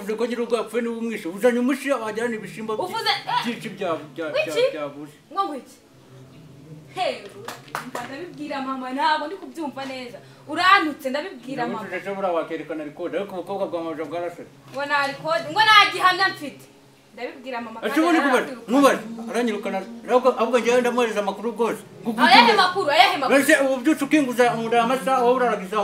uvuze ko ngira urwapfuye niba umwishe uzanye umushi wajyana ibishimbo byinshi byabuze ngo ngwiki hero ndabibwira mama ntabwo ndi kubyumva neza urantutse ndabibwira mama ndashobora wakerekana record ariko ubukobwa bwa mabuja bwarashe ngo na record ngo nagihamya mfite ndabibwira mama ashobora kubara mubara aranyirukana ahubwo ngiye ndamwereza amakuru rwose ayahe makuru ese ubu byucu kinguza umura amasaha wowe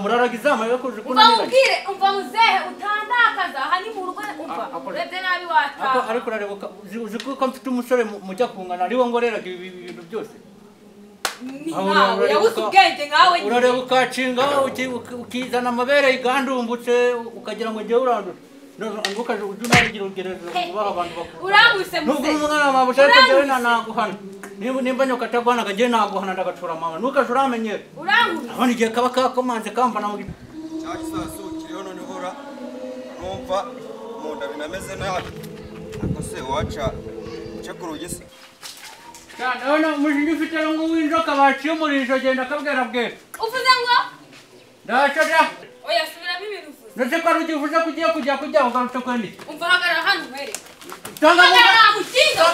uraragiza yakoze ko nabwire umva muzehe utandakaza aha ni mu rugo umva rede nabi wata ariko urarebuka uzi ko mfite umusore mujya kungana ariwo ngoreraga ibintu byose yabuze ubwenge nkawe urareba ukacinga ukizana amabere yigandumbutse ukagira ngo ngewe urandura ngukaje ujye unarigira ugereza ubaha abantu bakuru uranguse nubwo umwana mabusha ariko ngewe naguhana nimba nyoka ataguhanaga ngewe naguhana ndagacura mama nukaje uramenyera uranguse abona igihe kaba kakomanze kamva nawe cya gisasu kiriho noneho numva mu nda binameze nabi ariko se waca ku rugi se ndabona umujinya ufite ngo w'inzoka baciye umurisho genda akabwira bwera uvuze ngo ndaco da oya subiramo ibintu uvuze ndetse ko ari uvuze ko ugiye kujya ugarutse kwendiki umva hagarara hano nkwereke tanga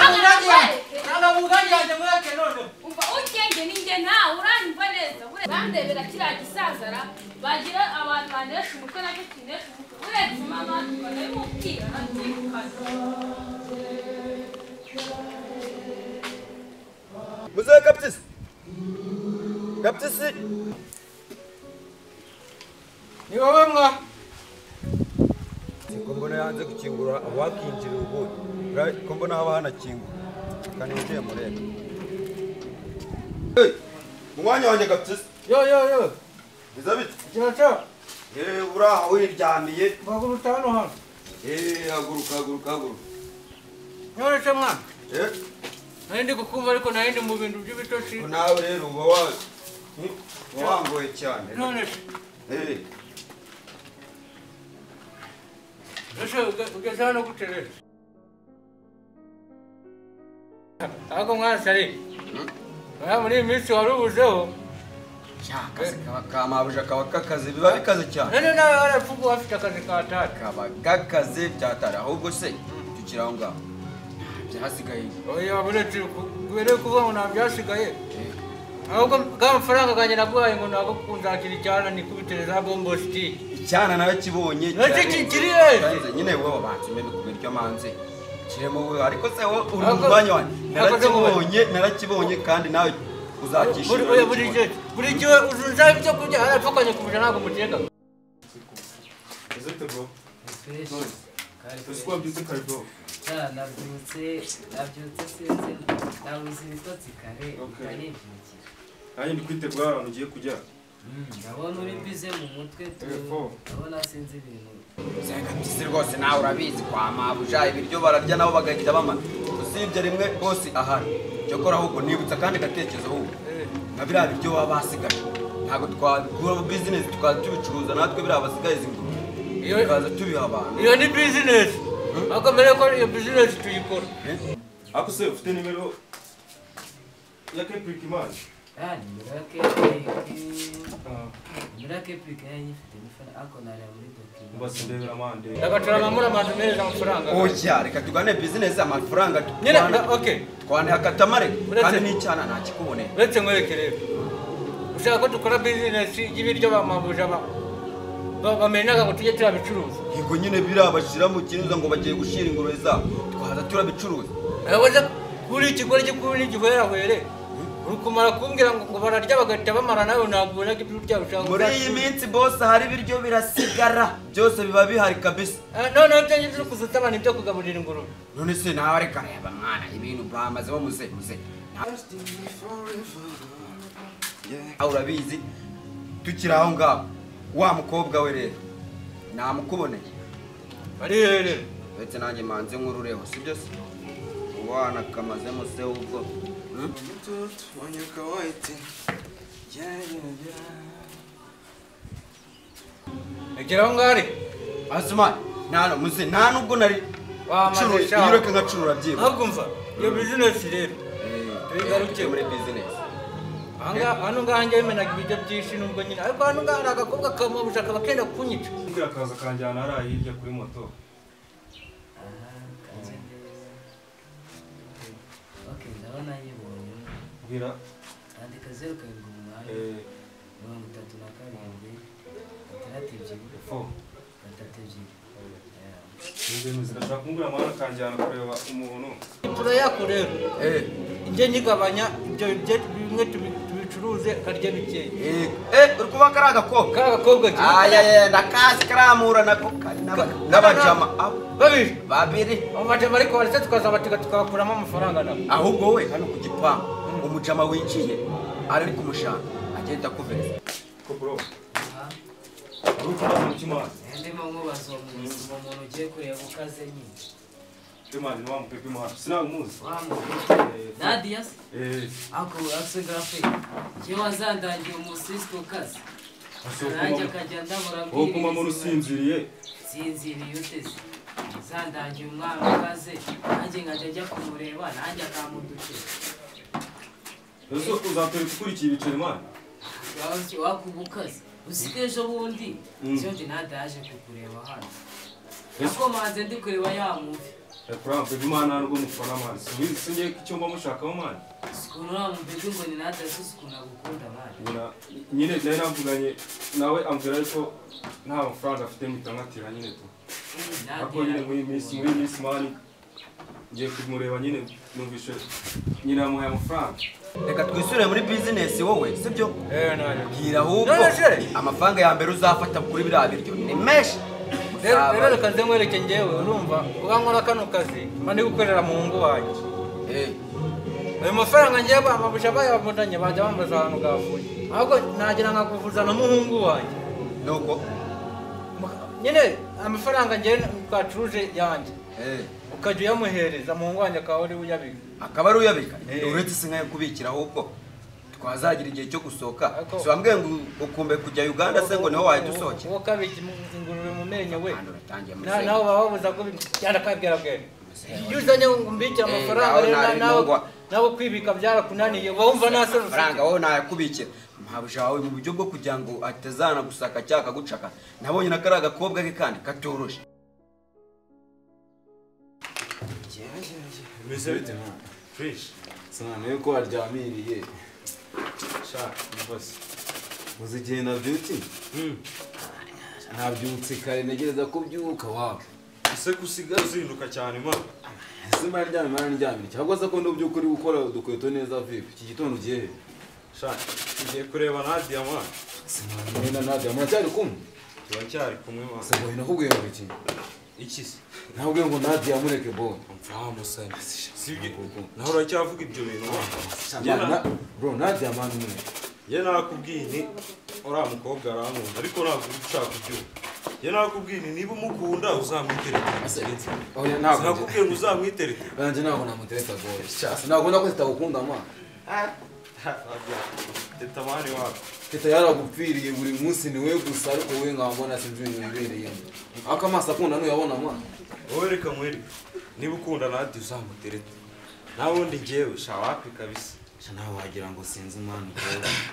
hagarara mugani yanjye mweke none umva ukenge ninjye ntawe uranyumva neza bandebera kiriya gisazara bagira abantu banesha umutwe nacyo kinesha umutwe uretse mama tukanabimubwira nabyirukana muzehe kapitisi ni wowe mwa ko mbona yanze gukingura wakinjira ubundi ko mbona haba hanakingura kaninjiye murebe mu mwanya wanjye kapitisi yo biza bite cyaca uraha wiryamiye baguruta hano hano haguruka nyoroshe mwana nari kukumva ariko nari ndi mu bintu by'ibitoshi nawe rero uba wangoye cyane none ese ugeze hano gute rero ahubwo mwasari muri iyi minsi wari ubuzeho akazi kaba kamabuja kaba kakazi biba bikaze cyane none nawe warapfuga wafite akazi katari kaba gakaze byatari ahubwo se tukiri aho ngaho byasigaye oya buretse kubera kuvuga ngo nta byasigaye ahubwo bw'amafaranga kanjye naguhaye ngo ntabwo kunzakira icyana nikubitire za bombo sitike icyana nawe kibonye kiri heza nyine wowe bantume bikubira iryo manze kiremo wowe ariko se wowe uri mu mwanya wanjye narakibonye kandi nawe uzakishima buri gihe uzunzaho ibyo kurya arapfukanye kubija ntabwo muteka nabyutse sinzi nabuze ibitotsi kare ukanibyukira nanjye ndi kwitegura ahantu ugiye kujya ndabona uri mbize mu mutwe ndabona sinzi ibintu Mpyisi rwose nawe urabizi kwa mabuja ibiryo bararya nabo bagahita bamara usibye rimwe bose ahari cyokora ahubwo nibutsa kandi gatekerezo ahubwo na biriya biryo baba basigaje ntabwo twakura mu bizinesi tukaza tubicuruza natwe biriya basigaye zinguru tukaza tubiha abantu iyo ni bizinesi akomere ko iyo bizinesi tuyikora ariko se ufite nimero ya Kepriki imana nimero ya Kepriki yanyifite nifana ako nari muri document ubase ndebera amande ndagacura amamura amande meza amafaranga oya reka tugane bizinesi amafaranga nyine okay twane akatamare kandi n'icyana ntakikuboneye uretse nkwereke rero ushaka ko dukora bizinesi y'ibiryo bamabuja bamenaga ngo tujye turabicuruza yego nyine birabashira mu kinuza ngo bagiye gushira ingurube zabo twaza turabicuruza abaza kuri ikigore gikuru n'igihwerahwere urukumara kumbwira ngo bararya bagahita bamara nawe ntabwo ubona ko ibyo byabo ushaka muri iyi minsi bose hari ibiryo birasigara byose biba bihari kabisa noneho byo ngibyo kuzuta abantu ibyo kugaburira ingurube none se nawe reka reba mwana ibintu bamaze bamuze urabizi tukiri aho ngaho wa mukobwa we rero namukuboneye ari here ndetse nanjye manze nkurureho sibyo se wana kamazemo se ubwo egeraho ngari asuma nano muze nta nubwo nari iyo reka nkacurura byiba ahubwo mva iyo bizinesi rero tuyigarukiye muri bizinesi hano ngaha njye bimenaga ibiryo byinshi nubwo nyine ariko hano ngaha hari agakobwa kamabuja kaba kenda kunyica umbwira akaza kanjyana hariya hirya kuri moto bwira andika 0 karindwi umunani 37 gatandatu fo ebyiri Nze ndashaka kumbwira amahanga kanjyana kureba umuntu. turayako rero nje nyigabanya ibyo bimwe tubicuruze karya bikeye uri kuba kari agakobwa kagakobwa ndakazi karamura n'abajama babiri abajama ariko baretse tukazabatiga tukabakuramo amafaranga nabo ahubwo we hano ku gipangu umujama winjiye ari kumushaka agenda kuvereza Ko bro. ndimo nkubaza umuntu ugiye kureba ukaze nyine Imani ni wa mupepe mwana. Sinamuzi. Nadia ako aksography kiwa zandangiye umusisito kazi nanjye akajya ndabura Wowe kuma muntu usinziriye utese zandangiye umwana kaze nanjye nkajya njya kumureba nanjye akamudukira Ezo uzatore gukurikira ibiceri mwana. wakubukaze usike ejo bundi cyo ndi nadaje kukureba hano uko manze ndi kureba yamuvi Ekrampe bimana n'ubwo mufana mwana. Singiye icyomba mushakaho mwana. sikuna mubege ngo ni nadaje sikuna gukunda mwana Nyine nari navuganye nawe ambwira yuko nta mafaranga afite mutangatira nyine tu. Ako nyine muri minsi mani ngiye kumureba nyine numvishe nyine amuhaye amafaranga. reka twisure muri business wowe sibyo naje bwira ahubwo amafaranga ya mbere uzafata kuri biriya biryo ni menshi rero reka nze nkwereke njyewe urumva kuba nkora kano kazi mba ndi gukorera mu ngo wanjye ayo mafaranga ngiye bamabusha bayabundanye bajya bambaza ahantu gavuye ahubwo nagira nkakuvuza n'umuhungu wanjye nuko nyine amafaranga ngiye twacuruje yanjye ukajya uyamuhereza mu ngo wanjye akaba ari uyabika akaba ari uyabika uretse singaye kubikira ahubwo twazagira igihe cyo gusohoka swambwe ngo ukumbe kujya Uganda se ngo niho wayidusohoke uwo kabiki ingurube mu menyo we uratangiye naho bababuza ko byanda kabwira bwe yuzanye mbikira amafaranga nawe kwibika byarakunaniye wumva nasoro amafaranga wowe nayakubikira mpabusha wawe mu buryo bwo kugira ngo atazana gusaka cyaka gucaka nabonye nakari agakobwa ke kandi katoroshe Meze bite mwana? Fresh. Sana yuko waryamiriye. Sha, bose. Uzigenda beauty? Nabyutse kare negereza ko byuka wawe. Ese kusiga uzinduka cyane mwana. Simba ndyamye. Cyangwa se ko ndubyuko uri gukora udukweto neza vipi? Iki gitondo ugiye. Sha, tugiye kureba Nadia mwana. Simba Nadia muracyari kumwe? Turacyari kumwe mwana. Sebo nakubwiye ngo iki? Iki se? Ntabwo ngo Nadia mureke bo. Mfaha musani. Sibye. Naho uracyavuga ibyo bintu mwana. Bro Nadia mwana mwe. Ye nakubwiye ni ora mukobwa arankunda ariko ntabwo ushaka ibyo. Ye nakubwiye ni niba umukunda uzamwitereta. Asarenze. Oya ntabwo. Nakubwiye ngo uzamwitereta. Banje ntabwo namutereta boy. Cyase ntabwo nako zitagukunda mwana. Teta mani wako. Teta yaragupfiriye buri munsi ni we gusa ariko we ngambona sinzi ibibereye. Akamasa akunda no yabona mwana. Wowe reka mwereke. Niba ukunda Nadia uzamutereta. Nawundi ngewe sha wapi kabisa. Nawe wagira ngo sinzi mwana.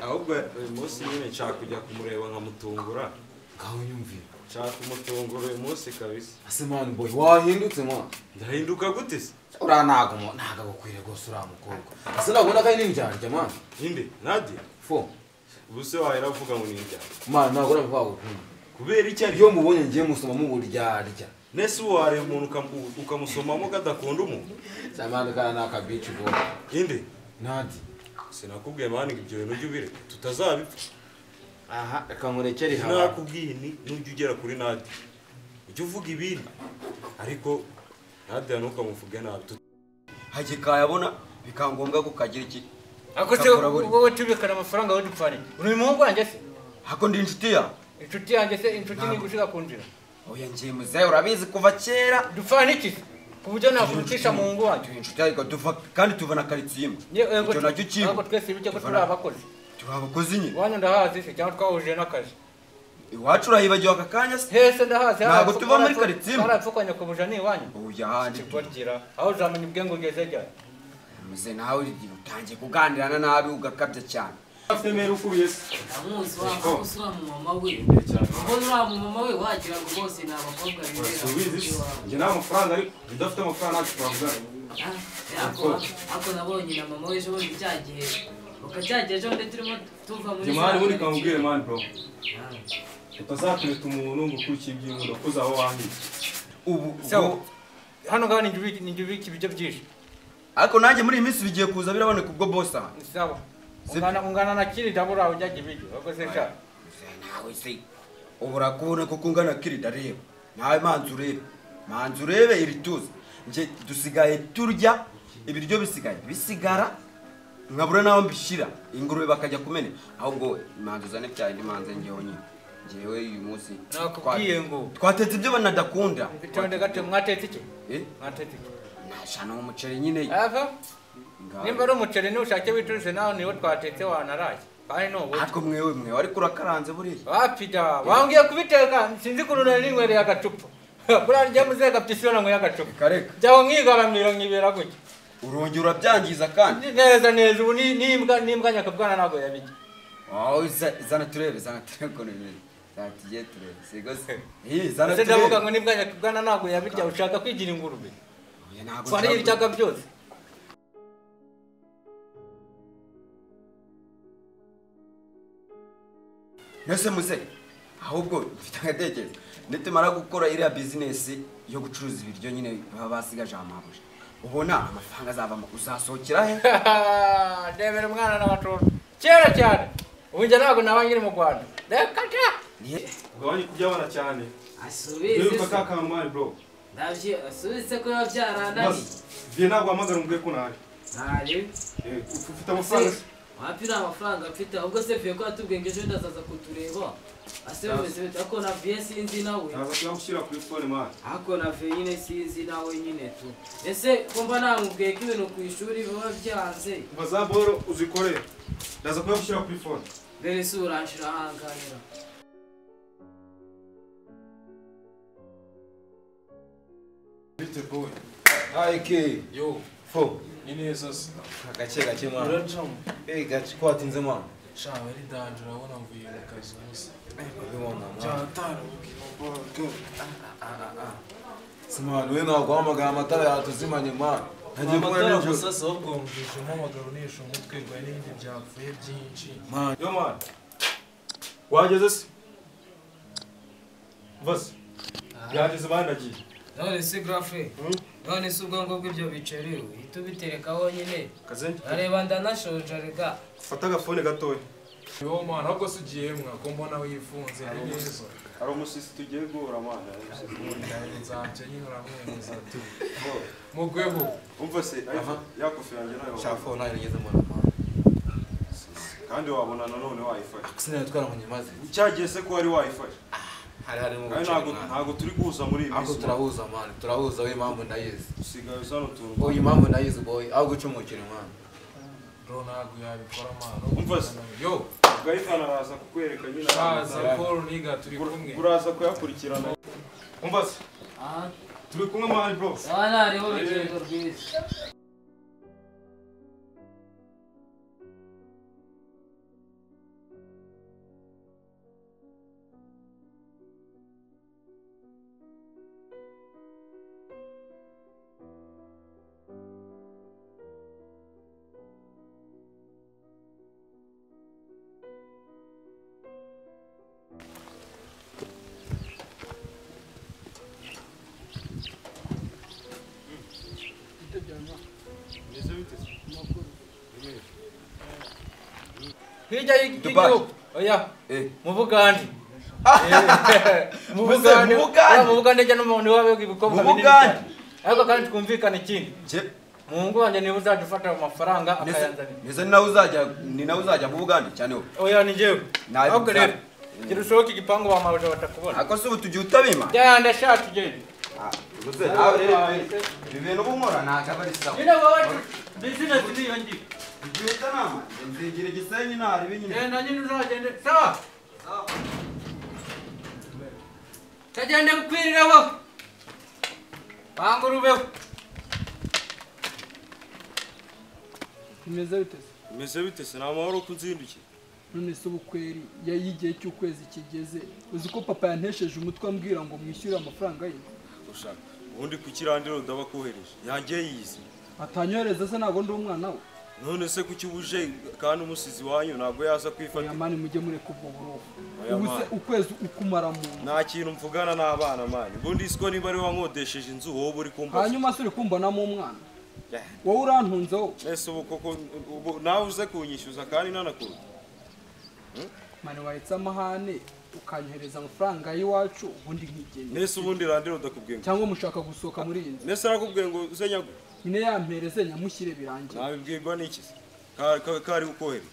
Ahubwo uyu munsi nyine nshaka kujya kumureba nkamutungura. Ngaho nyumvira. Nshaka kumutungura uyu munsi kabisa. Ase mwana boy wahindutse mwana. Ndahinduka gute se? Ura ntago gukwiriye gose ura mukobwa. Ase nabona kai n'injanja mwana. Inde Nadia? Fo. Ubuse wahera uvuga ngo ninjya. Mwana ntago uravuga gukunda. Kubera iki ari Iyo mubonye ngiye musoma mu buryarya. Nese ware umuntu ukamusomamo kadakunda umuntu. Samana kana naka beach boy. Inde? Nadi. Sinakubwiye mani ibyo bintu ujye ubire tutazabipfa. Aha akamurekeri haba. Nakubwiye ni nujye ugera kuri Nadia. Ujye uvuga ibindi. Ariko Nadia ntukamuvuge nabi. Haje kayabona bikangombwa ko kagira iki. ako se wowe tubikana amafaranga wowe dupfane uri muhungu wanjye se hako ndi inshuti ya inshuti yanjye se inshuti ni gushika kunjira oya ngiye muzehe urabizi kuva kera dupfane iki kuburyo nakurutisha mu ngo wanjye inshuti ariko tuva kandi tuva na karitsiye icyo nacyo kimwe ntabwo twese bike ko turi abakozi turi abakozi nyine wanyu ndahazi se cyangwa twahuje n'akazi iwacu urahibagiwe aka kanya se hese ndahazi ntabwo tuva muri karitsiye barapfukanya kubuja ni iwanyu oya handi tugira aho uzamenya ubwenge ugeze ryari muze nawe utangiye kuganirana nabi ugakabya cyane afite ukubiye se amuzi wa usura mu mama we ubona ura mu mama we wagira ngo bose ni abakobwa bibera ubizi nge nta mafaranga ariko udafite amafaranga ntacyo twavuga ako nabonye na mama w'ejo bundi cyagihe ukacyagiye ejo bundi turimo tuva muri Jemani muri kamubwire man bro. Utazakireta umuntu ngo ukurikiye iby'inkundo ko uzaba wangiye. ubu sawa hano ngaho ni ibiki bijya byinshi ariko nanjye muri iyi minsi bigiye kuza biraboneka ubwo boss aha sawa ungana na kirida bura ujyaje ibiki ubwo se sha nawe se ubura kubona ko kungana kirida reba nawe manzi urebe iri tuzi nje dusigaye turya ibiryo bisigaye bisigara nkabura naho mbishira ingurube bakajya kumene ahubwo manzi uzane bya indi manze ngewe nyine ngewe uyu munsi nakubwiye ngo twatetse ibyo banadakunda bitonde gato mwatetse iki mwatetse iki nashana umuceri nyine ava nimba ari umuceri n'ushake wituruse nawe niwo twatetse wanaraye kandi n'ubu ariko mwewe ariko urakaranze buriya wapida wangiye kubiteka sinzi kununa n'ingwereye agacupa buriya njya muzeka pisona ngo y'agacupa kareka jyaho nkigaramira nkibera gutya urongera urabyangiza kandi neza ubu n'imbwa nyakabwana ntabwo yabijya zana turebe ko n'ibindi zatiye turebe sigose zana turebe ndavuga ngo n'imbwa nyakabwana ntabwo yabijya ushaka kwigira ingurube twari ibyaga byose nese muze ahubwo mfite agatekerezo nitumara gukora iriya business yo gucuruza ibiryo nyine baba basigaje amabuje ubona amafaranga azavamo uzasohokera he ndebera umwana n'abatoro kera cyane ubu njye ntabwo naba nkiri mu Rwanda reka ta ugabanye kubyabana cyane asubize niba kakamani bro ndavye asubize ko yabyarandani vie ntabwo amagara umubwiye ko ntari ntari ufite amafaranga wapi nta mafaranga mfite ahubwo se vie ko yatubwiye ngo ejo ndazaza kutureba ase bimeze bite ako na vie sinzi nawe ntabwo tuyagushyira kuri phone man ako na vie nyine sinzi nawe nyine tu ese kumva namubwiye ko ibintu ku ishuri biba byanze baza boro uzikorera ndaza kuyagushyira kuri phone mbere se uranshira ahanganira bite boy ayike yo fo ni neza se gake mwana uracamo gace ko watinze mwana sha bari danje urabona mvuye mu kazi gusa babibona mwana cyataruki simana we ntabwo wahamagara amatara yatuzimanye mwana ntagiye kubona amatara nijoro gusa se ahubwo mvije umuhamagaro unesha umutwe rwawe n'ibindi byapfuye byinshi mwana yo man wageze se vase byageze bandagiye none se grafe none se ubwonko bw'ibyo biceri uhita ubiterekaho nyine kazengi areba ndanashonje rega fata agafone gatoya yo man ahubwo se ugiye mwa ko mbona wifunze ni neza hari umusisi tugiye guhura man nzajya nyine uramwemeza tu mugweho umva se yakofe yanjye nayo shafo nayo ngeze mbona mwana kandi wabona nanone wayifashe sinari twaramanye maze cyagiye se ko wari wayifashe hari harimo kandi ntabwo turi guhuza muri iyi ahubwo minsi turahuza mwana turahuza we impamvu ndayizi usigaye uzana utuntu uyu impamvu ndayizi boy ahubwo ucumukira mwana bro ntabwo yabikora mano umva se yo gahitana araza kukwereka nyine aza Paul niga turi kumwe uraza kuyakurikirana umva se aha turi kumwe mani bro sawa nariho urugendo rwiza hirya y'igihugu oya mu Bugande mu Bugande njya n'umuntu wawe ibikobwa binini ariko kandi twumvikana ikindi Mungu wanjye niba uzajya ufata amafaranga akayanzanira neza ni nawe uzajya mu Bugande cyane wowe oya ni njyewe ahubwo rero gira usohoke igipangu bamabuja batakubona ako se ubu tugiye utabima jya ndashaka tugende uze nawe rero ibi bintu bumora ntabwo ari sawa nyine wowe business niyo ngiyo igihe utanama nzigira igisenyi ntari binyine na nyine uzagende sawa tagende gukwiriraho bangurubeho imeze bite se nta mahoro kuzindukiye none se ubukweri y'igihe cy'ukwezi kigeze uzi ko papa yantesheje umutwe ambwira ngo mwishyure amafaranga ye ushaka ubundi ku kirandiro ndabakohereje yanjye yizi atanyohereza se ntabwo ndi umwana we none se kuki ubuje kandi umusizi wanyu ntabwo yaza kwifata mani mujye mureka ubwo burofu Oya, ubu se mani. ukwezi ukumara mu nzu nta kintu mvugana n'abana mani ubundi siko niba ari wankodesheje inzu wowe uri kumbaza hanyuma se uri kumbonamo umwana Yeah. wowe urantunze wowe ese ubu koko nawe uze kunyishyuza kandi nanakuru mani wahetse amahane ukanyohereza amafaranga y'iwacu ubundi nkigenda nese ubundi randiro udakubwiye ngo cyangwa mushaka gusohoka muri iyi nzu nese arakubwiye ngo uze nyagu nyine yampereze nyamushyire birangiye nabibwirwa n'iki se kari ukohereje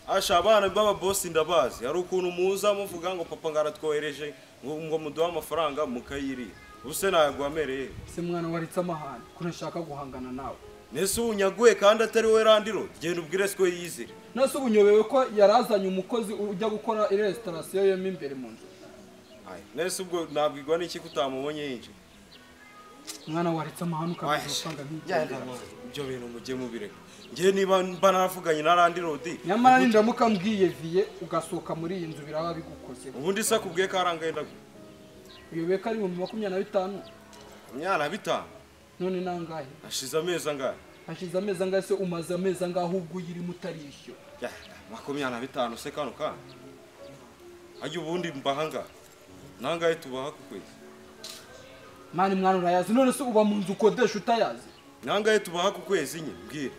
asha abana baba boss ndabazi hari ukuntu muza muvuga ngo papa ngaratwohereje ngo muduha amafaranga mukayiri ubuse nagwamereye se mwana waritse amahane ko nashaka guhangana nawe nese unyaguye kandi atari we randiro genda ubwire siko yizire nase ubunyobewe ko yarazanye umukozi ujya gukora restaurant yo imbere mu nzu nese ubwo nabwirwa n'iki kutamubonye yinje mwana waritse amahane ukamuha amafaranga nk'igenda ibyo bintu mujye mubireka ngiye niba mba naravuganye na randirodi nyamara nindamuka mbwiye viye ugasohoka muri iyi nzu biraba bigukoze ubundi se akubwiye ko arangaye ndagu uyobewe ko ari 25 myana bitanu none nangahe ashize amezi angahe hashize amezi angahe se umaze amezi angahe ubwo uyirimo utarishyura 25 se kano kana ajya ubundi mbahanga nangahe tubaha ku kwezi mani mwana urayazi none se uba mu nzu ukodesha utayazi nangahe tubaha ku kwezi nye mbwira